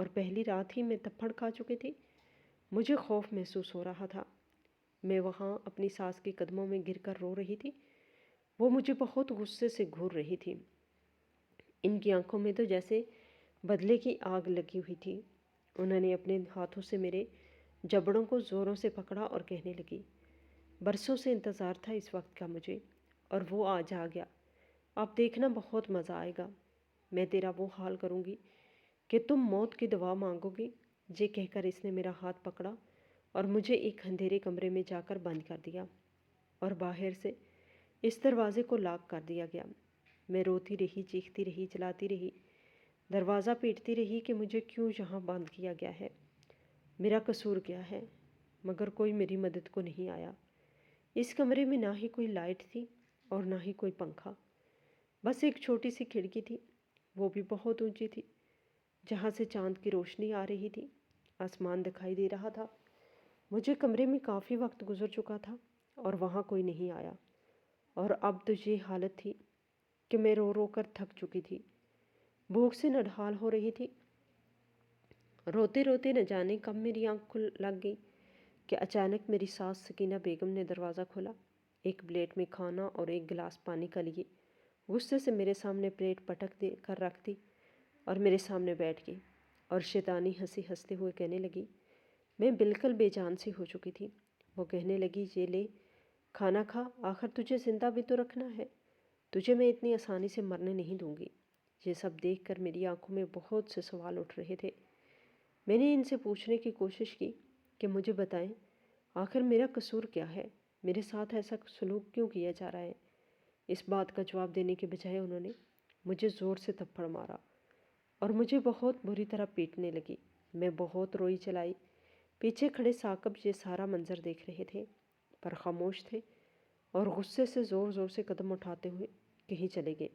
اور پہلی رات ہی میں تھپڑ کھا چکے تھے۔ مجھے خوف محسوس ہو رہا تھا۔ میں وہاں اپنی ساس کے قدموں میں گر کر رو رہی تھی۔ وہ مجھے بہت غصے سے گھور رہی تھی۔ ان کی آنکھوں میں تو جیسے بدلے کی آگ لگی ہوئی تھی۔ انہوں نے اپنے ہاتھوں سے میرے جبڑوں کو زوروں سے پکڑا اور کہنے لگی، برسوں سے انتظار تھا اس وقت کا مجھے، اور وہ آج آ گیا۔ اب دیکھنا بہت مزہ آئے گا۔ میں تیرا وہ حال کروں گی کہ تم موت کی دعا مانگو گی۔ یہ کہہ کر اس نے میرا ہاتھ پکڑا اور مجھے ایک اندھیرے کمرے میں جا کر بند کر دیا، اور باہر سے اس دروازے کو لاک کر دیا گیا۔ میں روتی رہی، چیختی رہی، چلاتی رہی، دروازہ پیٹتی رہی کہ مجھے کیوں یہاں بند کیا گیا ہے، میرا قصور کیا ہے، مگر کوئی میری مدد کو نہیں آیا۔ اس کمرے میں نہ ہی کوئی لائٹ تھی اور نہ ہی کوئی پنکھا، بس ایک چھوٹی سی کھڑکی تھی، وہ بھی بہت اونچی تھی، جہاں سے چاند کی روشنی آ رہی تھی۔ آسمان دکھائی دے رہا تھا۔ مجھے کمرے میں کافی وقت گزر چکا تھا اور وہاں کوئی نہیں آیا، اور اب تو یہ حالت تھی کہ میں رو رو کر تھک چکی تھی، بھوک سے نڈھال ہو رہی تھی۔ روتے روتے نہ جانے کب میری آنکھ لگ گئی کہ اچانک میری ساس سکینہ بیگم نے دروازہ کھولا، ایک پلیٹ میں کھانا اور ایک گلاس پانی کا لیے غصے سے میرے سامنے پلیٹ پٹک دے کر رکھ دی اور میرے سامنے بیٹھ گئی، اور شیطانی ہنسی ہنستے ہوئے کہنے لگی، میں بالکل بے جان سی ہو چکی تھی۔ وہ کہنے لگی، یہ لے کھانا کھا، آخر تجھے زندہ بھی تو رکھنا ہے، تجھے میں اتنی آسانی سے مرنے نہیں دوں گی۔ یہ سب دیکھ کر میری آنکھوں میں بہت سے سوال اٹھ رہے تھے۔ میں نے ان سے پوچھنے کی کوشش کی کہ مجھے بتائیں آخر میرا قصور کیا ہے، میرے ساتھ ایسا سلوک کیوں کیا جا رہا ہے۔ اس بات کا جواب دینے کے بجائے انہوں نے مجھے زور سے تھپڑ مارا اور مجھے بہت بری طرح پیٹنے لگی۔ میں بہت روئی چلائی۔ پیچھے کھڑے ثاقب یہ سارا منظر دیکھ رہے تھے، پر خاموش تھے اور غصے سے زور زور سے قدم اٹھاتے ہوئے کہیں چلے گئے۔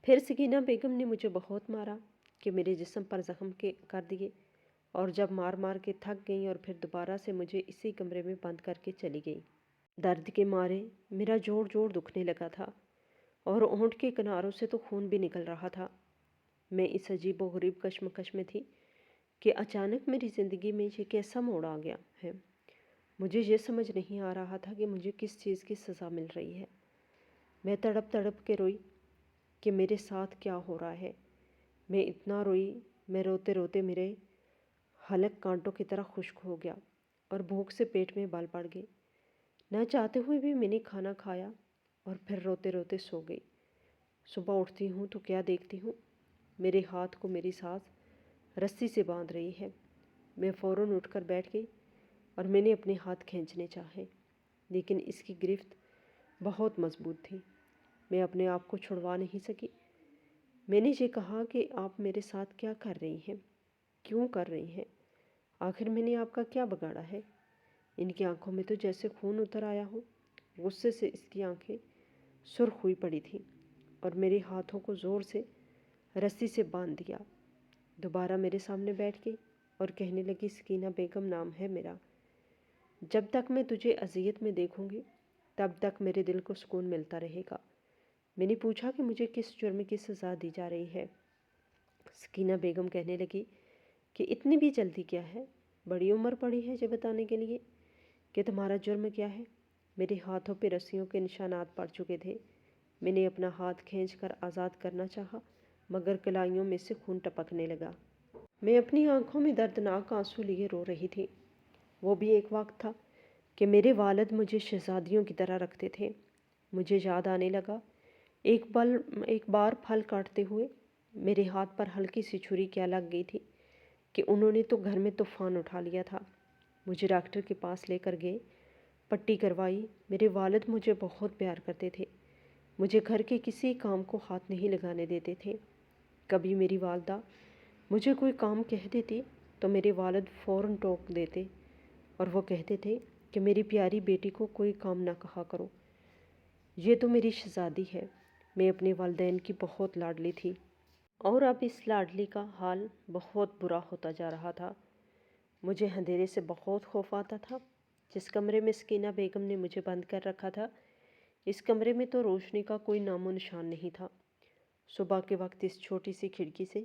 پھر سکینہ بیگم نے مجھے بہت مارا کہ میرے جسم پر زخم کر دیے، اور جب مار مار کے تھک گئیں اور پھر دوبارہ سے مجھے اسی کمرے میں بند کر کے چلی گئی۔ درد کے مارے میرا جوڑ جوڑ دکھنے لگا تھا اور ہونٹ کے کناروں سے تو خون بھی نکل رہا تھا۔ میں اس عجیب و غریب کشمکش میں تھی کہ اچانک میری زندگی میں یہ کیسا موڑ آ گیا ہے۔ مجھے یہ سمجھ نہیں آ رہا تھا کہ مجھے کس چیز کی سزا مل رہی ہے۔ میں تڑپ تڑپ کے روئی کہ میرے ساتھ کیا ہو رہا ہے۔ میں اتنا روئی، میں روتے روتے میرے حلق کانٹوں کی طرح خشک ہو گیا اور بھوک سے پیٹ میں بال پڑ گئے۔ نہ چاہتے ہوئے بھی میں نے کھانا کھایا اور پھر روتے روتے سو گئی۔ صبح اٹھتی ہوں تو کیا دیکھتی ہوں، میرے ہاتھ کو میری ساس رسی سے باندھ رہی ہے۔ میں فوراً اٹھ کر بیٹھ گئی اور میں نے اپنے ہاتھ کھینچنے چاہے، لیکن اس کی گرفت بہت مضبوط تھی۔ میں اپنے آپ کو چھڑوا نہیں سکی۔ میں نے یہ کہا کہ آپ میرے ساتھ کیا کر رہی ہیں، کیوں کر رہی ہیں، آخر میں نے آپ کا کیا بگاڑا ہے۔ ان کی آنکھوں میں تو جیسے خون اتر آیا ہو۔ غصے سے اس کی آنکھیں سرخ ہوئی پڑی تھیں اور میرے ہاتھوں کو زور سے رسی سے باندھ دیا۔ دوبارہ میرے سامنے بیٹھ گئی اور کہنے لگی، سکینہ بیگم نام ہے میرا، جب تک میں تجھے اذیت میں دیکھوں گی تب تک میرے دل کو سکون ملتا رہے گا۔ میں نے پوچھا کہ مجھے کس جرم کی سزا دی جا رہی ہے۔ سکینہ بیگم کہنے لگی کہ اتنی بھی جلدی کیا ہے، بڑی عمر پڑی ہے یہ بتانے کے لیے کہ تمہارا جرم کیا ہے۔ میرے ہاتھوں پہ رسیوں کے نشانات پڑ چکے تھے۔ میں نے اپنا ہاتھ کھینچ کر آزاد کرنا چاہا، مگر کلائیوں میں سے خون ٹپکنے لگا۔ میں اپنی آنکھوں میں دردناک آنسو لیے رو رہی تھی۔ وہ بھی ایک وقت تھا کہ میرے والد مجھے شہزادیوں کی طرح رکھتے تھے۔ مجھے یاد آنے لگا ایک بار پھل کاٹتے ہوئے میرے ہاتھ پر ہلکی سی چھری کیا لگ گئی تھی کہ انہوں نے تو گھر میں طوفان اٹھا لیا تھا۔ مجھے ڈاکٹر کے پاس لے کر گئے، پٹی کروائی۔ میرے والد مجھے بہت پیار کرتے تھے، مجھے گھر کے کسی کام کو ہاتھ نہیں لگانے دیتے تھے۔ کبھی میری والدہ مجھے کوئی کام کہہ دیتی تو میرے والد فوراً ٹوک دیتے اور وہ کہتے تھے کہ میری پیاری بیٹی کو کوئی کام نہ کہا کرو، یہ تو میری شہزادی ہے۔ میں اپنے والدین کی بہت لاڈلی تھی، اور اب اس لاڈلی کا حال بہت برا ہوتا جا رہا تھا۔ مجھے اندھیرے سے بہت خوف آتا تھا۔ جس کمرے میں سکینہ بیگم نے مجھے بند کر رکھا تھا، اس کمرے میں تو روشنی کا کوئی نام و نشان نہیں تھا۔ صبح کے وقت اس چھوٹی سی کھڑکی سے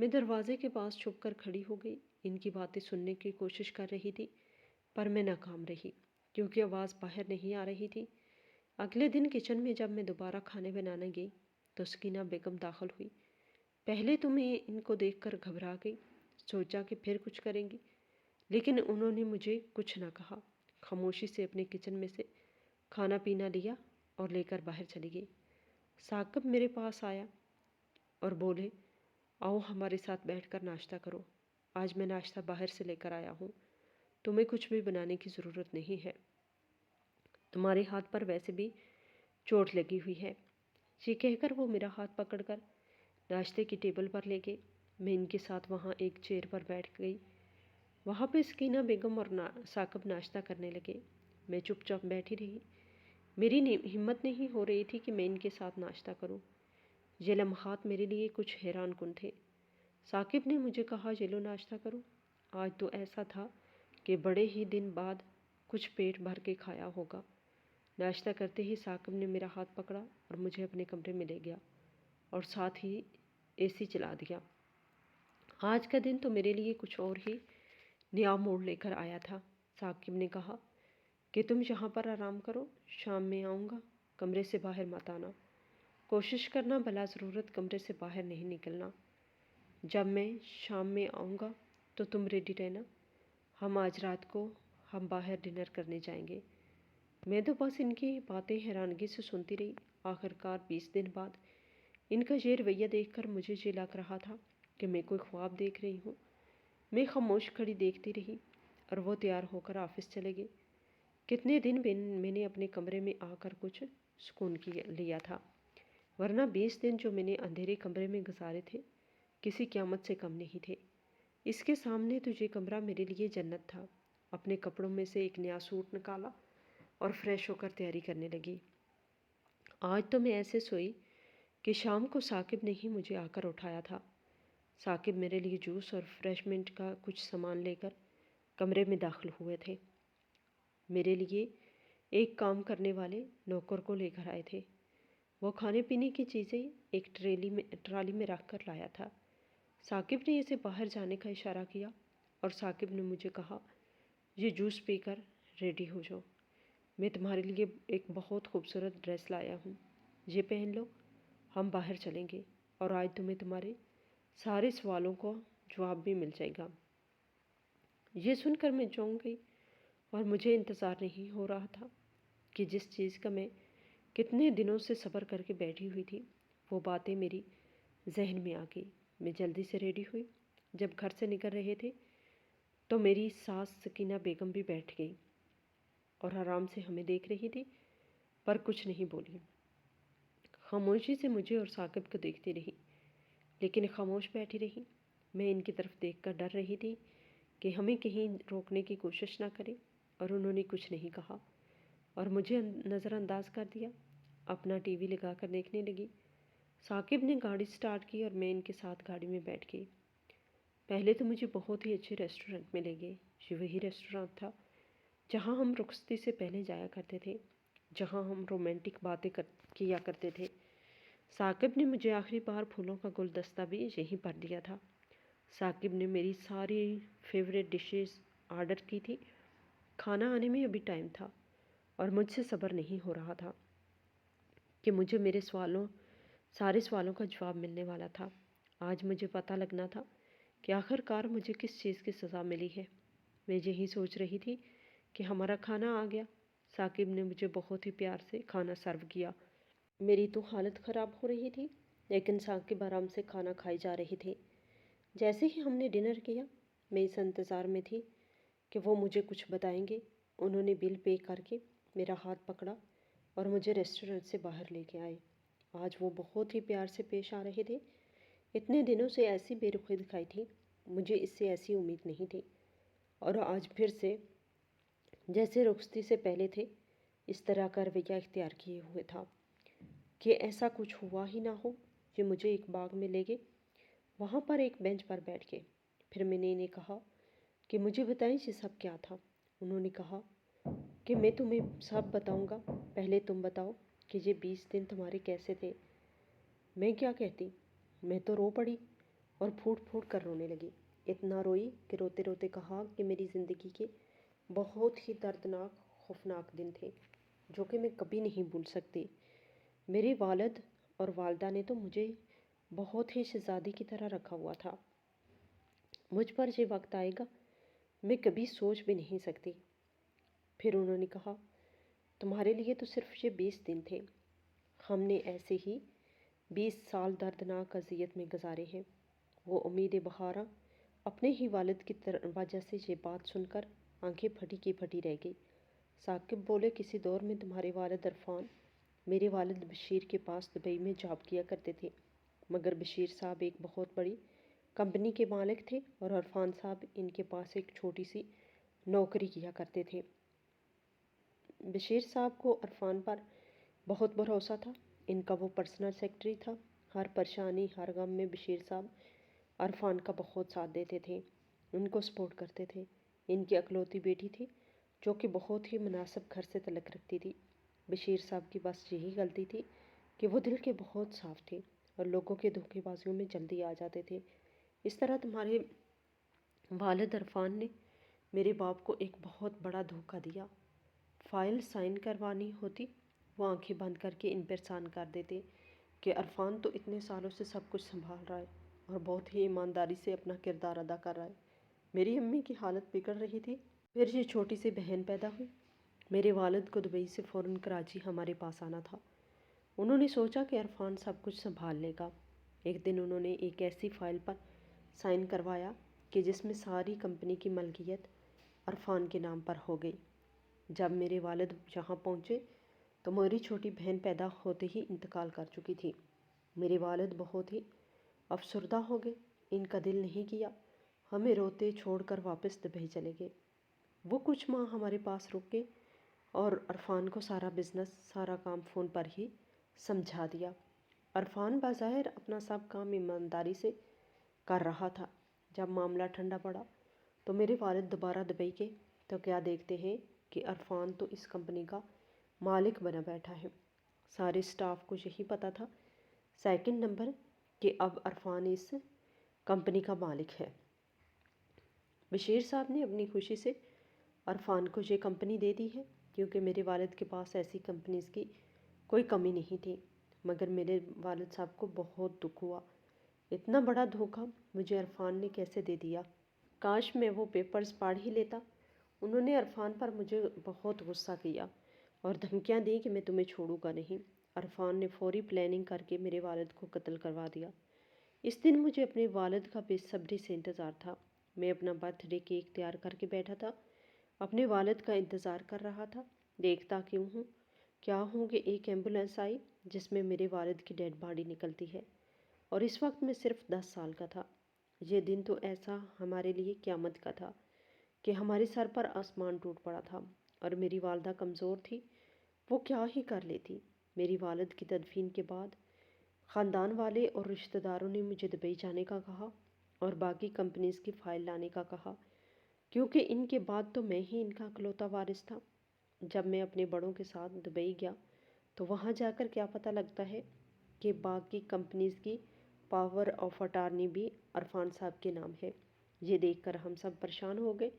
میں دروازے کے پاس چھپ کر کھڑی ہو گئی، ان کی باتیں سننے کی کوشش کر رہی تھی، پر میں ناکام رہی کیونکہ آواز باہر نہیں آ رہی تھی۔ اگلے دن کچن میں جب میں دوبارہ کھانے بنانے گئی تو سکینہ بیگم داخل ہوئی۔ پہلے تو میں ان کو دیکھ کر گھبرا گئی، سوچا کہ پھر کچھ کریں گی، لیکن انہوں نے مجھے کچھ نہ کہا، خاموشی سے اپنے کچن میں سے کھانا پینا لیا اور لے کر باہر چلی گئی۔ ثاقب میرے پاس آیا اور بولے، آؤ ہمارے ساتھ بیٹھ کر ناشتہ کرو، آج میں ناشتہ باہر سے لے کر آیا ہوں، تمہیں کچھ بھی بنانے کی ضرورت نہیں ہے، تمہارے ہاتھ پر ویسے بھی چوٹ لگی ہوئی ہے۔ یہ کہہ کر وہ میرا ہاتھ پکڑ کر ناشتے کی ٹیبل پر لے گئے۔ میں ان کے ساتھ وہاں ایک چیئر پر بیٹھ گئی۔ وہاں پہ سکینہ بیگم اور ثاقب ناشتہ کرنے لگے۔ میں چپ چاپ بیٹھی رہی، میری ہمت نہیں ہو رہی تھی کہ میں ان کے ساتھ ناشتہ کروں۔ یہ لمحات میرے لیے کچھ حیران کن تھے۔ ثاقب نے مجھے کہا، چلو ناشتہ کرو۔ آج تو ایسا تھا کہ بڑے ہی دن بعد کچھ پیٹ بھر کے کھایا ہوگا۔ ناشتہ کرتے ہی ثاقب نے میرا ہاتھ پکڑا اور مجھے اپنے کمرے میں لے گیا اور ساتھ ہی اے سی چلا دیا۔ آج کا دن تو میرے لیے کچھ اور ہی نیا موڑ لے کر آیا تھا۔ ثاقب نے کہا کہ تم یہاں پر آرام کرو، شام میں آؤں گا، کمرے سے باہر مت آنا، کوشش کرنا بلا ضرورت کمرے سے باہر نہیں نکلنا، جب میں شام میں آؤں گا تو تم ریڈی رہنا، ہم آج رات کو ہم باہر ڈنر کرنے جائیں گے۔ میں تو بس ان کی باتیں حیرانگی سے سنتی رہی۔ آخرکار 20 دن بعد ان کا یہ رویہ دیکھ کر مجھے یہ لگ رہا تھا کہ میں کوئی خواب دیکھ رہی ہوں۔ میں خاموش کھڑی دیکھتی رہی اور وہ تیار ہو کر آفس چلے گئے۔ کتنے دن میں نے اپنے کمرے میں آ کر کچھ سکون لیا تھا، ورنہ 20 دن جو میں نے اندھیرے کمرے میں گزارے تھے کسی قیامت سے کم نہیں تھے۔ اس کے سامنے تو یہ کمرہ میرے لیے جنت تھا۔ اپنے کپڑوں میں سے ایک نیا سوٹ نکالا اور فریش ہو کر تیاری کرنے لگی۔ آج تو میں ایسے سوئی کہ شام کو ثاقب نے ہی مجھے آ کر اٹھایا تھا۔ ثاقب میرے لیے جوس اور ریفریشمنٹ کا کچھ سامان لے کر کمرے میں داخل ہوئے تھے۔ میرے لیے ایک کام کرنے والے نوکر کو لے کر آئے تھے۔ وہ کھانے پینے کی چیزیں ایک ٹرالی میں رکھ کر لایا تھا۔ ثاقب نے اسے باہر جانے کا اشارہ کیا اور ثاقب نے مجھے کہا، یہ جوس پی کر ریڈی ہو جاؤ، میں تمہارے لیے ایک بہت خوبصورت ڈریس لایا ہوں، یہ پہن لو، ہم باہر چلیں گے اور آج تمہیں تمہارے سارے سوالوں کا جواب بھی مل جائے گا۔ یہ سن کر میں چونک گئی اور مجھے انتظار نہیں ہو رہا تھا کہ جس چیز کا میں کتنے دنوں سے صبر کر کے بیٹھی ہوئی تھی وہ باتیں میری ذہن میں آ گئی۔ میں جلدی سے ریڈی ہوئی۔ جب گھر سے نکل رہے تھے تو میری ساس سکینہ بیگم بھی بیٹھ گئی اور آرام سے ہمیں دیکھ رہی تھی، پر کچھ نہیں بولی۔ خاموشی سے مجھے اور ثاقب کو دیکھتی رہی، لیکن خاموش بیٹھی رہی۔ میں ان کی طرف دیکھ کر ڈر رہی تھی کہ ہمیں کہیں روکنے کی کوشش نہ کرے، اور انہوں نے کچھ نہیں کہا اور مجھے نظر انداز کر دیا۔ اپنا ٹی وی لگا کر دیکھنے لگی۔ ثاقب نے گاڑی سٹارٹ کی اور میں ان کے ساتھ گاڑی میں بیٹھ گئی۔ پہلے تو مجھے بہت ہی اچھے ریسٹورنٹ میں لے گئے۔ یہ وہی ریسٹورنٹ تھا جہاں ہم رخصتی سے پہلے جایا کرتے تھے، جہاں ہم رومانٹک باتیں کیا کرتے تھے۔ ثاقب نے مجھے آخری بار پھولوں کا گلدستہ بھی یہیں پر دیا تھا۔ ثاقب نے میری ساری فیوریٹ ڈشز آرڈر کی تھی۔ کھانا آنے میں ابھی ٹائم تھا اور مجھ سے صبر نہیں ہو رہا تھا کہ مجھے میرے سارے سوالوں کا جواب ملنے والا تھا۔ آج مجھے پتہ لگنا تھا کہ آخر کار مجھے کس چیز کی سزا ملی ہے۔ میں یہی سوچ رہی تھی کہ ہمارا کھانا آ گیا۔ ثاقب نے مجھے بہت ہی پیار سے کھانا سرو کیا۔ میری تو حالت خراب ہو رہی تھی، لیکن ثاقب آرام سے کھانا کھائی جا رہے تھے۔ جیسے ہی ہم نے ڈنر کیا، میں اس انتظار میں تھی کہ وہ مجھے کچھ بتائیں گے۔ انہوں نے بل پے کر کے میرا ہاتھ پکڑا اور مجھے ریسٹورنٹ سے باہر لے کے آئے۔ آج وہ بہت ہی پیار سے پیش آ رہے تھے۔ اتنے دنوں سے ایسی بے رخی دکھائی تھی، مجھے اس سے ایسی امید نہیں تھی، اور آج پھر سے جیسے رخصتی سے پہلے تھے اس طرح کا رویہ اختیار کیے ہوئے تھا کہ ایسا کچھ ہوا ہی نہ ہو۔ یہ مجھے ایک باغ میں لے گئے، وہاں پر ایک بینچ پر بیٹھ گئے۔ پھر میں نے انہیں کہا کہ مجھے بتائیں یہ سب کیا تھا۔ انہوں نے کہا کہ میں تمہیں سب بتاؤں گا، پہلے تم بتاؤ کہ یہ 20 دن تمہارے کیسے تھے۔ میں کیا کہتی، میں تو رو پڑی۔ اور پھوٹ پھوٹ کر رونے لگی۔ اتنا روئی کہ روتے روتے کہا کہ میری زندگی کے بہت ہی دردناک خوفناک دن تھے جو کہ میں کبھی نہیں بھول سکتی۔ میرے والد اور والدہ نے تو مجھے بہت ہی شہزادی کی طرح رکھا ہوا تھا۔ مجھ پر یہ وقت آئے گا میں کبھی سوچ بھی نہیں سکتی۔ پھر انہوں نے کہا، تمہارے لیے تو صرف یہ 20 دن تھے، ہم نے ایسے ہی 20 سال دردناک اذیت میں گزارے ہیں۔ وہ امید بہارا اپنے ہی والد کی وجہ سے یہ بات سن کر آنکھیں پھٹی کی پھٹی رہ گئی۔ ثاقب بولے، کسی دور میں تمہارے والد عرفان میرے والد بشیر کے پاس دبئی میں جاب کیا کرتے تھے، مگر بشیر صاحب ایک بہت بڑی کمپنی کے مالک تھے اور عرفان صاحب ان کے پاس ایک چھوٹی سی نوکری کیا کرتے تھے۔ بشیر صاحب کو عرفان پر بہت بھروسہ تھا، ان کا وہ پرسنل سیکرٹری تھا۔ ہر پریشانی ہر غم میں بشیر صاحب عرفان کا بہت ساتھ دیتے تھے، ان کو سپورٹ کرتے تھے۔ ان کی اکلوتی بیٹی تھی جو کہ بہت ہی مناسب گھر سے تعلق رکھتی تھی۔ بشیر صاحب کی بس یہی غلطی تھی کہ وہ دل کے بہت صاف تھے اور لوگوں کے دھوکے بازیوں میں جلدی آ جاتے تھے۔ اس طرح تمہارے والد عرفان نے میرے باپ کو ایک بہت بڑا دھوکہ دیا۔ فائل سائن کروانی ہوتی، وہ آنکھیں بند کر کے ان پر سائن کر دیتے کہ عرفان تو اتنے سالوں سے سب کچھ سنبھال رہا ہے اور بہت ہی ایمانداری سے اپنا کردار ادا کر رہا ہے۔ میری امی کی حالت بگڑ رہی تھی۔ پھر یہ چھوٹی سی بہن پیدا ہوئی۔ میرے والد کو دبئی سے فوراً کراچی ہمارے پاس آنا تھا۔ انہوں نے سوچا کہ عرفان سب کچھ سنبھال لے گا۔ ایک دن انہوں نے ایک ایسی فائل پر سائن کروایا کہ جس میں ساری کمپنی کی ملکیت عرفان کے نام پر ہو گئی۔ جب میرے والد یہاں پہنچے تو میری چھوٹی بہن پیدا ہوتے ہی انتقال کر چکی تھی۔ میرے والد بہت ہی افسردہ ہو گئے، ان کا دل نہیں کیا، ہمیں روتے چھوڑ کر واپس دبئی چلے گئے۔ وہ کچھ ماہ ہمارے پاس رک گئے اور عرفان کو سارا بزنس سارا کام فون پر ہی سمجھا دیا۔ عرفان بظاہر اپنا سب کام ایمانداری سے کر رہا تھا۔ جب معاملہ ٹھنڈا پڑا تو میرے والد دوبارہ دبئی کے تو کیا دیکھتے ہیں کہ عرفان تو اس کمپنی کا مالک بنا بیٹھا ہے۔ سارے سٹاف کو یہی پتہ تھا سیکنڈ نمبر کہ اب عرفان اس کمپنی کا مالک ہے۔ بشیر صاحب نے اپنی خوشی سے عرفان کو یہ کمپنی دے دی ہے کیونکہ میرے والد کے پاس ایسی کمپنیز کی کوئی کمی نہیں تھی، مگر میرے والد صاحب کو بہت دکھ ہوا۔ اتنا بڑا دھوکہ مجھے عرفان نے کیسے دے دیا؟ کاش میں وہ پیپرز پڑھ ہی لیتا۔ انہوں نے عرفان پر مجھے بہت غصہ کیا اور دھمکیاں دیں کہ میں تمہیں چھوڑوں گا نہیں۔ عرفان نے فوری پلاننگ کر کے میرے والد کو قتل کروا دیا۔ اس دن مجھے اپنے والد کا بے صبری سے انتظار تھا۔ میں اپنا برتھ ڈے کیک تیار کر کے بیٹھا تھا، اپنے والد کا انتظار کر رہا تھا۔ دیکھتا کیوں ہوں کیا ہوں کہ ایک ایمبولینس آئی جس میں میرے والد کی ڈیڈ باڈی نکلتی ہے، اور اس وقت میں صرف 10 سال کا تھا۔ یہ دن تو ایسا ہمارے لیے قیامت کا تھا کہ ہمارے سر پر آسمان ٹوٹ پڑا تھا، اور میری والدہ کمزور تھی، وہ کیا ہی کر لیتی۔ میری والد کی تدفین کے بعد خاندان والے اور رشتہ داروں نے مجھے دبئی جانے کا کہا اور باقی کمپنیز کی فائل لانے کا کہا، کیونکہ ان کے بعد تو میں ہی ان کا اکلوتا وارث تھا۔ جب میں اپنے بڑوں کے ساتھ دبئی گیا تو وہاں جا کر کیا پتہ لگتا ہے کہ باقی کمپنیز کی پاور آف اٹارنی بھی عرفان صاحب کے نام ہے۔ یہ دیکھ کر ہم سب پریشان ہو گئے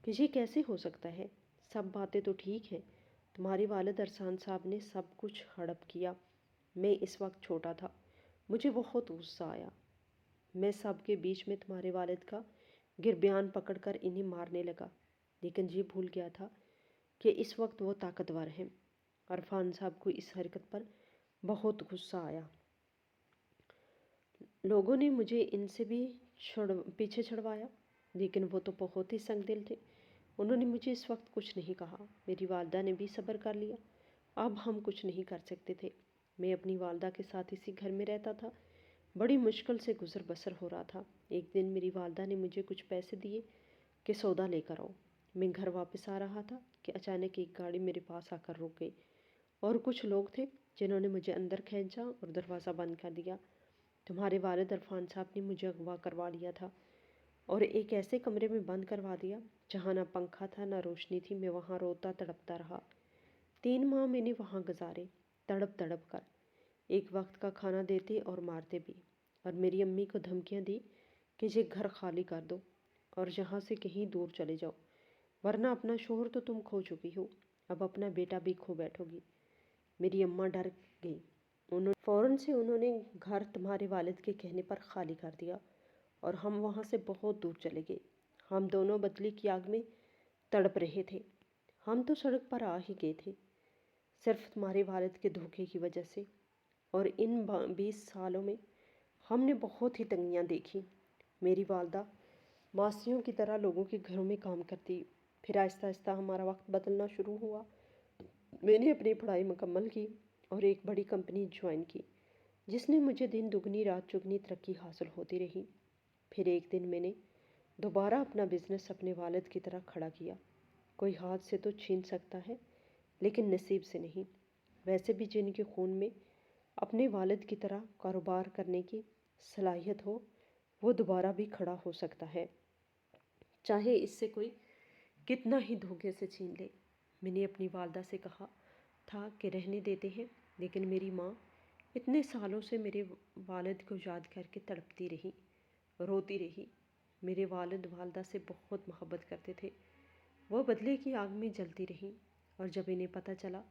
کہ یہ کیسے ہو سکتا ہے؟ سب باتیں تو ٹھیک ہیں، تمہارے والد عرفان صاحب نے سب کچھ ہڑپ کیا۔ میں اس وقت چھوٹا تھا، مجھے بہت غصہ آیا۔ میں سب کے بیچ میں تمہارے والد کا گربیان پکڑ کر انہیں مارنے لگا، لیکن یہ بھول گیا تھا کہ اس وقت وہ طاقتور ہیں۔ عرفان صاحب کو اس حرکت پر بہت غصہ آیا۔ لوگوں نے مجھے ان سے بھی پیچھے چھڑوایا، لیکن وہ تو بہت ہی سنگ دل تھے، انہوں نے مجھے اس وقت کچھ نہیں کہا۔ میری والدہ نے بھی صبر کر لیا، اب ہم کچھ نہیں کر سکتے تھے۔ میں اپنی والدہ کے ساتھ اسی گھر میں رہتا تھا، بڑی مشکل سے گزر بسر ہو رہا تھا۔ ایک دن میری والدہ نے مجھے کچھ پیسے دیے کہ سودا لے کر آؤ۔ میں گھر واپس آ رہا تھا کہ اچانک ایک گاڑی میرے پاس آ کر رک گئی، اور کچھ لوگ تھے جنہوں نے مجھے اندر کھینچا اور دروازہ بند کر دیا۔ تمہارے والد عرفان صاحب نے مجھے اغوا کروا لیا تھا اور ایک ایسے کمرے میں بند کروا دیا جہاں نہ پنکھا تھا نہ روشنی تھی۔ میں وہاں روتا تڑپتا رہا۔ 3 ماہ میں نے وہاں گزارے، تڑپ تڑپ کر۔ ایک وقت کا کھانا دیتے اور مارتے بھی، اور میری امی کو دھمکیاں دی کہ یہ گھر خالی کر دو اور یہاں سے کہیں دور چلے جاؤ، ورنہ اپنا شوہر تو تم کھو چکی ہو، اب اپنا بیٹا بھی کھو بیٹھو گی۔ میری اماں ڈر گئی۔ فوراً سے انہوں نے گھر تمہارے والد کے کہنے پر خالی کر دیا اور ہم وہاں سے بہت دور چلے گئے۔ ہم دونوں بدلی کی آگ میں تڑپ رہے تھے۔ ہم تو سڑک پر آ ہی گئے تھے، صرف تمہارے والد کے دھوکے کی وجہ سے، اور ان 20 سالوں میں ہم نے بہت ہی تنگیاں دیکھی۔ میری والدہ ماسیوں کی طرح لوگوں کے گھروں میں کام کرتی، پھر آہستہ آہستہ ہمارا وقت بدلنا شروع ہوا۔ میں نے اپنی پڑھائی مکمل کی اور ایک بڑی کمپنی جوائن کی، جس نے مجھے دن دگنی رات چگنی ترقی حاصل ہوتی رہی۔ پھر ایک دن میں نے دوبارہ اپنا بزنس اپنے والد کی طرح کھڑا کیا۔ کوئی ہاتھ سے تو چھین سکتا ہے، لیکن نصیب سے نہیں۔ ویسے بھی جن کے خون میں اپنے والد کی طرح کاروبار کرنے کی صلاحیت ہو، وہ دوبارہ بھی کھڑا ہو سکتا ہے، چاہے اس سے کوئی کتنا ہی دھوکے سے چھین لے۔ میں نے اپنی والدہ سے کہا تھا کہ رہنے دیتے ہیں، لیکن میری ماں اتنے سالوں سے میرے والد کو یاد کر کے تڑپتی رہی، روتی رہی۔ میرے والد والدہ سے بہت محبت کرتے تھے۔ وہ بدلے کی آگ میں جلتی رہیں، اور جب انہیں پتہ چلا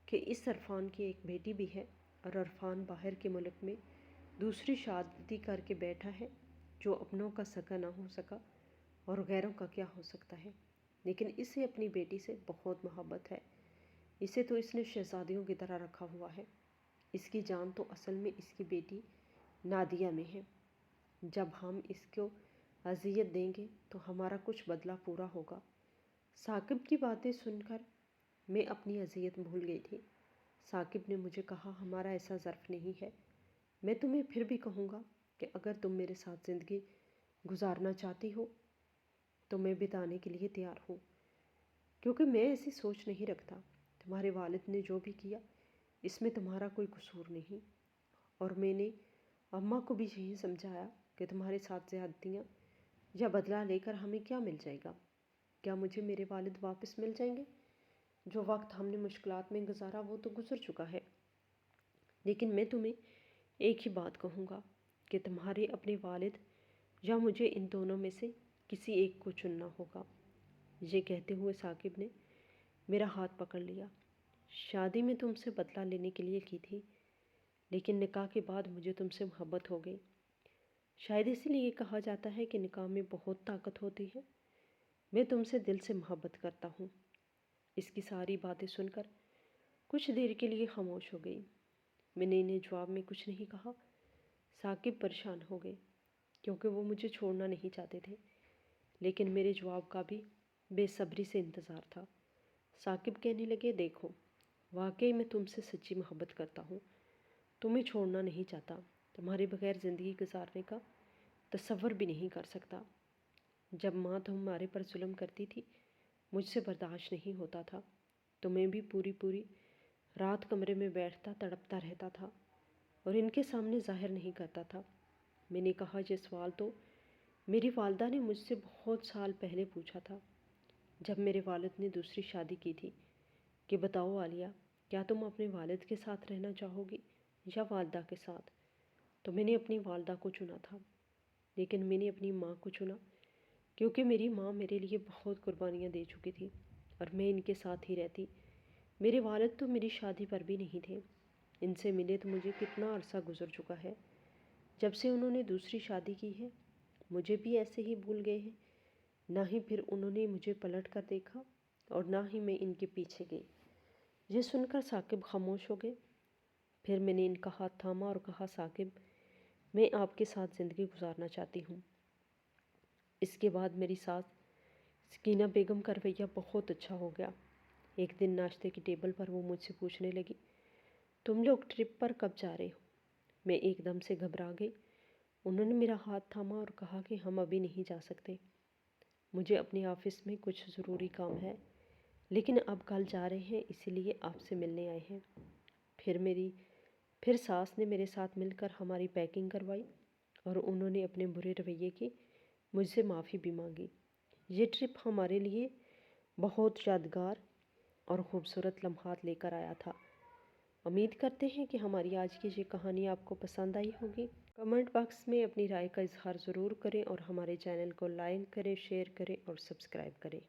کہ اس عرفان کی ایک بیٹی بھی ہے اور عرفان باہر کے ملک میں دوسری شادی کر کے بیٹھا ہے، جو اپنوں کا سگا نہ ہو سکا اور غیروں کا کیا ہو سکتا ہے، لیکن اسے اپنی بیٹی سے بہت محبت ہے۔ اسے تو اس نے شہزادیوں کی طرح رکھا ہوا ہے۔ اس کی جان تو اصل میں اس کی بیٹی نادیہ میں ہے۔ جب ہم اس کو اذیت دیں گے تو ہمارا کچھ بدلہ پورا ہوگا۔ ثاقب کی باتیں سن کر میں اپنی اذیت بھول گئی تھی۔ ثاقب نے مجھے کہا، ہمارا ایسا ظرف نہیں ہے۔ میں تمہیں پھر بھی کہوں گا کہ اگر تم میرے ساتھ زندگی گزارنا چاہتی ہو تو میں بتانے کے لیے تیار ہوں، کیونکہ میں ایسی سوچ نہیں رکھتا۔ تمہارے والد نے جو بھی کیا اس میں تمہارا کوئی قصور نہیں، اور میں نے اماں کو بھی یہی سمجھایا کہ تمہارے ساتھ زیادتیاں یا بدلہ لے کر ہمیں کیا مل جائے گا؟ کیا مجھے میرے والد واپس مل جائیں گے؟ جو وقت ہم نے مشکلات میں گزارا وہ تو گزر چکا ہے، لیکن میں تمہیں ایک ہی بات کہوں گا کہ تمہارے اپنے والد یا مجھے ان دونوں میں سے کسی ایک کو چننا ہوگا۔ یہ کہتے ہوئے ثاقب نے میرا ہاتھ پکڑ لیا۔ شادی میں تم سے بدلہ لینے کے لیے کی تھی، لیکن نکاح کے بعد مجھے تم سے محبت ہو گئی۔ شاید اسی لیے کہا جاتا ہے کہ نکاح میں بہت طاقت ہوتی ہے۔ میں تم سے دل سے محبت کرتا ہوں۔ اس کی ساری باتیں سن کر کچھ دیر کے لیے خاموش ہو گئی۔ میں نے انہیں جواب میں کچھ نہیں کہا۔ ثاقب پریشان ہو گئے، کیونکہ وہ مجھے چھوڑنا نہیں چاہتے تھے، لیکن میرے جواب کا بھی بے صبری سے انتظار تھا۔ ثاقب کہنے لگے، دیکھو، واقعی میں تم سے سچی محبت کرتا ہوں، تمہیں چھوڑنا نہیں چاہتا، تمہارے بغیر زندگی گزارنے کا تصور بھی نہیں کر سکتا۔ جب ماں تمہارے پر ظلم کرتی تھی مجھ سے برداشت نہیں ہوتا تھا، تو میں بھی پوری رات کمرے میں بیٹھتا تڑپتا رہتا تھا اور ان کے سامنے ظاہر نہیں کرتا تھا۔ میں نے کہا، یہ سوال تو میری والدہ نے مجھ سے بہت سال پہلے پوچھا تھا، جب میرے والد نے دوسری شادی کی تھی، کہ بتاؤ عالیہ، کیا تم اپنے والد کے ساتھ رہنا چاہو گی یا والدہ کے ساتھ؟ تو میں نے اپنی والدہ کو چنا تھا، لیکن میں نے اپنی ماں کو چنا، کیونکہ میری ماں میرے لیے بہت قربانیاں دے چکی تھی اور میں ان کے ساتھ ہی رہتی۔ میرے والد تو میری شادی پر بھی نہیں تھے۔ ان سے ملے تو مجھے کتنا عرصہ گزر چکا ہے۔ جب سے انہوں نے دوسری شادی کی ہے مجھے بھی ایسے ہی بھول گئے ہیں۔ نہ ہی پھر انہوں نے مجھے پلٹ کر دیکھا اور نہ ہی میں ان کے پیچھے گئی۔ یہ سن کر ثاقب خاموش ہو گئے۔ پھر میں نے ان کا ہاتھ تھاما اور کہا، ثاقب، میں آپ کے ساتھ زندگی گزارنا چاہتی ہوں۔ اس کے بعد میری ساس سکینہ بیگم کا رویہ بہت اچھا ہو گیا۔ ایک دن ناشتے کی ٹیبل پر وہ مجھ سے پوچھنے لگی، تم لوگ ٹرپ پر کب جا رہے ہو؟ میں ایک دم سے گھبرا گئی۔ انہوں نے میرا ہاتھ تھاما اور کہا کہ ہم ابھی نہیں جا سکتے، مجھے اپنے آفس میں کچھ ضروری کام ہے، لیکن اب کل جا رہے ہیں، اسی لیے آپ سے ملنے آئے ہیں۔ پھر ساس نے میرے ساتھ مل کر ہماری پیکنگ کروائی اور انہوں نے اپنے برے رویے کی مجھ سے معافی بھی مانگی۔ یہ ٹرپ ہمارے لیے بہت یادگار اور خوبصورت لمحات لے کر آیا تھا۔ امید کرتے ہیں کہ ہماری آج کی یہ کہانی آپ کو پسند آئی ہوگی۔ کمنٹ باکس میں اپنی رائے کا اظہار ضرور کریں اور ہمارے چینل کو لائک کریں، شیئر کریں اور سبسکرائب کریں۔